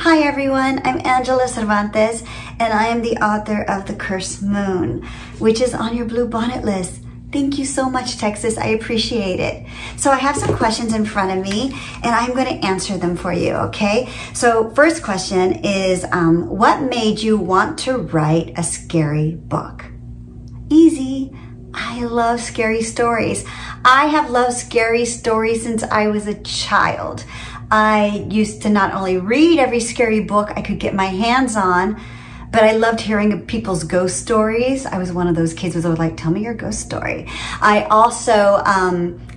Hi everyone, I'm Angela Cervantes and I am the author of The Cursed Moon, which is on your Bluebonnet list. Thank you so much, Texas. I appreciate it. So I have some questions in front of me and I'm going to answer them for you, okay? So first question is, what made you want to write a scary book? Easy. I love scary stories. I have loved scary stories since I was a child. I used to not only read every scary book I could get my hands on, but I loved hearing people's ghost stories. I was one of those kids who was like, tell me your ghost story. I also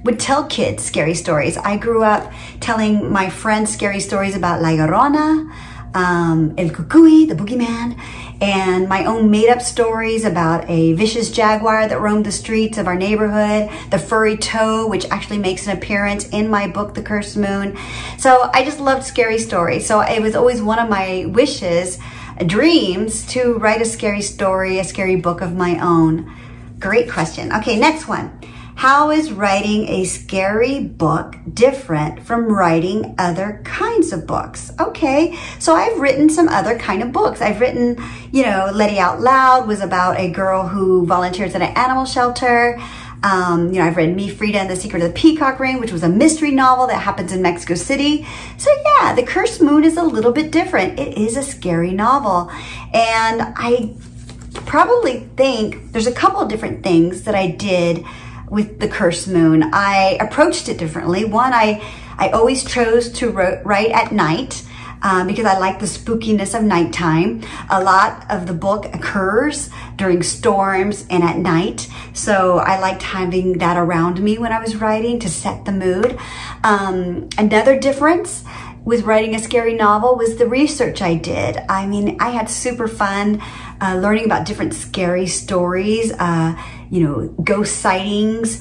would tell kids scary stories. I grew up telling my friends scary stories about La Llorona, El Cucuy, the boogeyman, and my own made-up stories about a vicious jaguar that roamed the streets of our neighborhood, the furry toe, which actually makes an appearance in my book, The Cursed Moon. So I just loved scary stories. So it was always one of my wishes, dreams, to write a scary story, a scary book of my own. Great question. Okay, next one. How is writing a scary book different from writing other kinds of books? Okay, so I've written some other kind of books. I've written, Letty Out Loud was about a girl who volunteers at an animal shelter. I've read Me, Frida, and the Secret of the Peacock Ring, which was a mystery novel that happens in Mexico City. So yeah, The Cursed Moon is a little bit different. It is a scary novel. And I probably think there's a couple of different things that I did with The Cursed Moon. I approached it differently. One, I always chose to write at night because I like the spookiness of nighttime. A lot of the book occurs during storms and at night, so I liked having that around me when I was writing to set the mood. Another difference with writing a scary novel was the research I did. I mean, I had super fun learning about different scary stories, ghost sightings,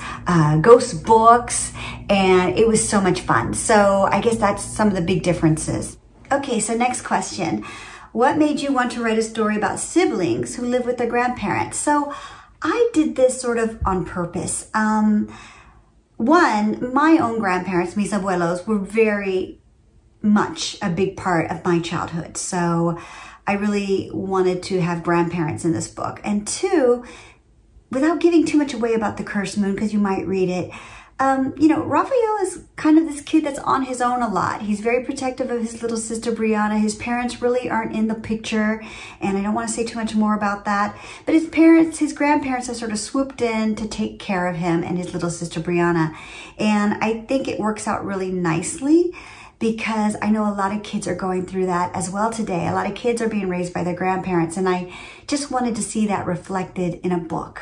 ghost books, and it was so much fun. So I guess that's some of the big differences. Okay, so next question. What made you want to write a story about siblings who live with their grandparents? So I did this sort of on purpose. One, my own grandparents, mis abuelos, were very much a big part of my childhood. So I really wanted to have grandparents in this book. And two, without giving too much away about The Cursed Moon, because you might read it, Raphael is kind of this kid that's on his own a lot. He's very protective of his little sister, Brianna. His parents really aren't in the picture, and I don't want to say too much more about that. But his grandparents have sort of swooped in to take care of him and his little sister, Brianna. And I think it works out really nicely, because I know a lot of kids are going through that as well today. A lot of kids are being raised by their grandparents, and I just wanted to see that reflected in a book.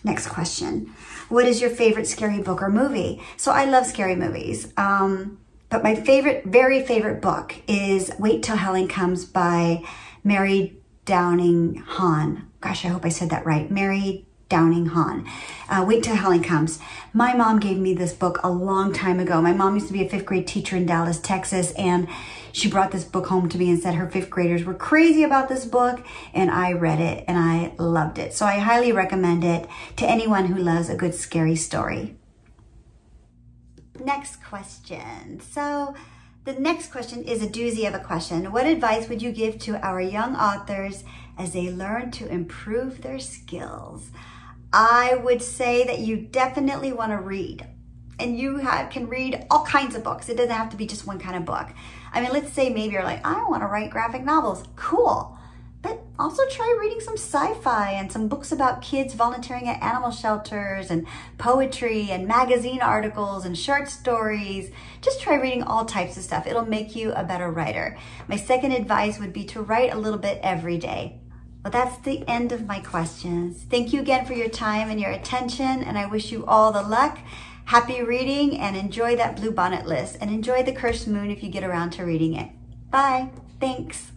Next question. What is your favorite scary book or movie? So I love scary movies, but my very favorite book is Wait Till Helen Comes by Mary Downing Hahn. Gosh, I hope I said that right. Mary Downing Hahn. Wait Till Helen Comes. My mom gave me this book a long time ago. My mom used to be a 5th grade teacher in Dallas, Texas, and she brought this book home to me and said her 5th graders were crazy about this book, and I read it and I loved it. So I highly recommend it to anyone who loves a good scary story. Next question. So the next question is a doozy of a question. What advice would you give to our young authors as they learn to improve their skills? I would say that you definitely want to read, and you can read all kinds of books. It doesn't have to be just one kind of book. I mean, let's say maybe you're like, I want to write graphic novels. Cool. But also try reading some sci-fi and some books about kids volunteering at animal shelters, and poetry and magazine articles and short stories. Just try reading all types of stuff. It'll make you a better writer. My second advice would be to write a little bit every day. Well, that's the end of my questions. Thank you again for your time and your attention, and I wish you all the luck. Happy reading, and enjoy that Bluebonnet list, and enjoy The Cursed Moon if you get around to reading it. Bye. Thanks.